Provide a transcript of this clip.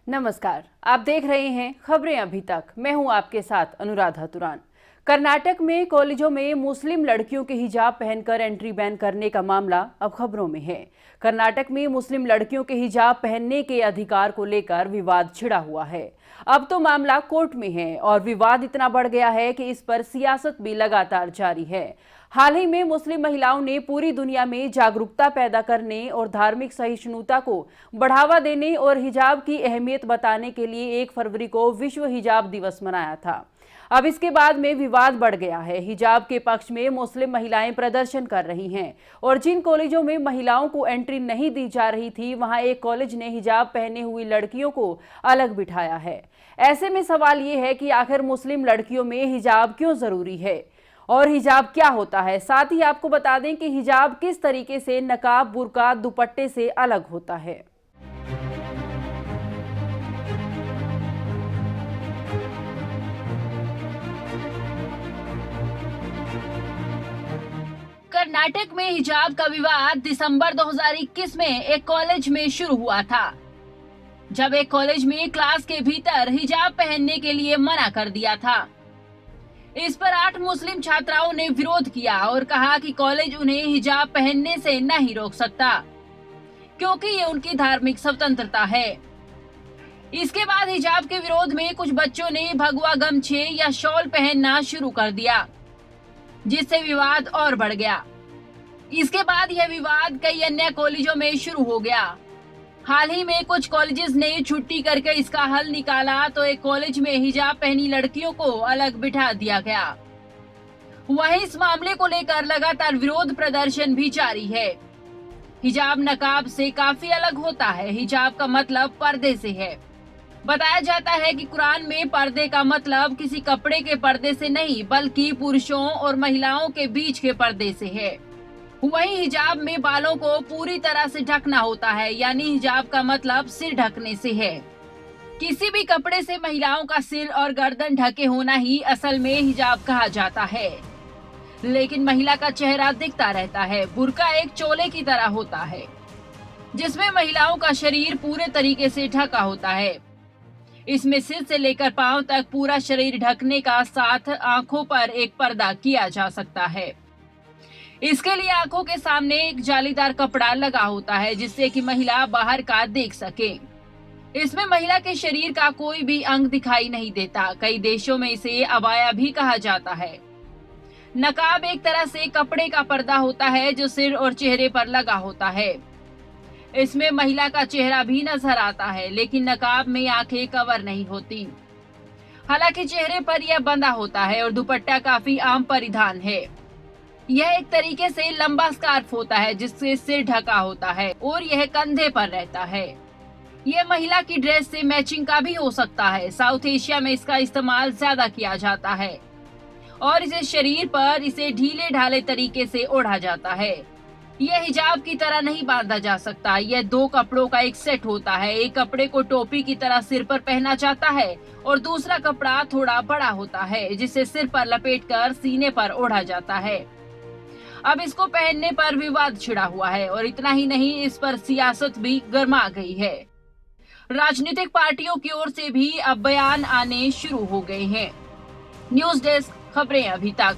नमस्कार, आप देख रहे हैं खबरें अभी तक। मैं हूं आपके साथ अनुराधा तुरान। कर्नाटक में कॉलेजों में मुस्लिम लड़कियों के हिजाब पहनकर एंट्री बैन करने का मामला अब खबरों में है। कर्नाटक में मुस्लिम लड़कियों के हिजाब पहनने के अधिकार को लेकर विवाद छिड़ा हुआ है। अब तो मामला कोर्ट में है और विवाद इतना बढ़ गया है कि इस पर सियासत भी लगातार जारी है। हाल ही में मुस्लिम महिलाओं ने पूरी दुनिया में जागरूकता पैदा करने और धार्मिक सहिष्णुता को बढ़ावा देने और हिजाब की अहमियत बताने के लिए 1 फरवरी को विश्व हिजाब दिवस मनाया था। अब इसके बाद में विवाद बढ़ गया है। हिजाब के पक्ष में मुस्लिम महिलाएं प्रदर्शन कर रही हैं और जिन कॉलेजों में महिलाओं को एंट्री नहीं दी जा रही थी, वहां एक कॉलेज ने हिजाब पहने हुई लड़कियों को अलग बिठाया है। ऐसे में सवाल ये है कि आखिर मुस्लिम लड़कियों में हिजाब क्यों जरूरी है और हिजाब क्या होता है। साथ ही आपको बता दें कि हिजाब किस तरीके से नकाब, बुर्का, दुपट्टे से अलग होता है। कर्नाटक में हिजाब का विवाद दिसंबर 2021 में एक कॉलेज में शुरू हुआ था, जब एक कॉलेज में क्लास के भीतर हिजाब पहनने के लिए मना कर दिया था। इस पर 8 मुस्लिम छात्राओं ने विरोध किया और कहा कि कॉलेज उन्हें हिजाब पहनने से नहीं रोक सकता, क्योंकि ये उनकी धार्मिक स्वतंत्रता है। इसके बाद हिजाब के विरोध में कुछ बच्चों ने भगवा गमछे या शॉल पहनना शुरू कर दिया, जिससे विवाद और बढ़ गया। इसके बाद यह विवाद कई अन्य कॉलेजों में शुरू हो गया। हाल ही में कुछ कॉलेजेस ने छुट्टी करके इसका हल निकाला तो एक कॉलेज में हिजाब पहनी लड़कियों को अलग बिठा दिया गया। वहीं इस मामले को लेकर लगातार विरोध प्रदर्शन भी जारी है। हिजाब नकाब से काफी अलग होता है। हिजाब का मतलब पर्दे से है। बताया जाता है कि कुरान में पर्दे का मतलब किसी कपड़े के पर्दे से नहीं, बल्कि पुरुषों और महिलाओं के बीच के पर्दे से है। वहीं हिजाब में बालों को पूरी तरह से ढकना होता है, यानी हिजाब का मतलब सिर ढकने से है। किसी भी कपड़े से महिलाओं का सिर और गर्दन ढके होना ही असल में हिजाब कहा जाता है। लेकिन महिला का चेहरा दिखता रहता है। बुर्का एक चोले की तरह होता है, जिसमें महिलाओं का शरीर पूरे तरीके से ढका होता है। इसमें सिर से लेकर पांव तक पूरा शरीर ढकने का साथ आंखों पर एक पर्दा किया जा सकता है। इसके लिए आंखों के सामने एक जालीदार कपड़ा लगा होता है, जिससे कि महिला बाहर का देख सके। इसमें महिला के शरीर का कोई भी अंग दिखाई नहीं देता। कई देशों में इसे अबाया भी कहा जाता है। नकाब एक तरह से कपड़े का पर्दा होता है जो सिर और चेहरे पर लगा होता है। इसमें महिला का चेहरा भी नजर आता है, लेकिन नकाब में आंखें कवर नहीं होती। हालांकि चेहरे पर यह बंधा होता है और दुपट्टा काफी आम परिधान है। यह एक तरीके से लंबा स्कार्फ होता है जिससे सिर ढका होता है और यह कंधे पर रहता है। यह महिला की ड्रेस से मैचिंग का भी हो सकता है। साउथ एशिया में इसका इस्तेमाल ज्यादा किया जाता है और इसे शरीर पर इसे ढीले ढाले तरीके से ओढ़ा जाता है। यह हिजाब की तरह नहीं बांधा जा सकता। यह 2 कपड़ों का एक सेट होता है। एक कपड़े को टोपी की तरह सिर पर पहना जाता है और दूसरा कपड़ा थोड़ा बड़ा होता है, जिसे सिर पर लपेटकर सीने पर ओढ़ा जाता है। अब इसको पहनने पर विवाद छिड़ा हुआ है और इतना ही नहीं, इस पर सियासत भी गर्मा गई है। राजनीतिक पार्टियों की ओर से भी अब बयान आने शुरू हो गए हैं। न्यूज़ डेस्क, खबरें अभी तक।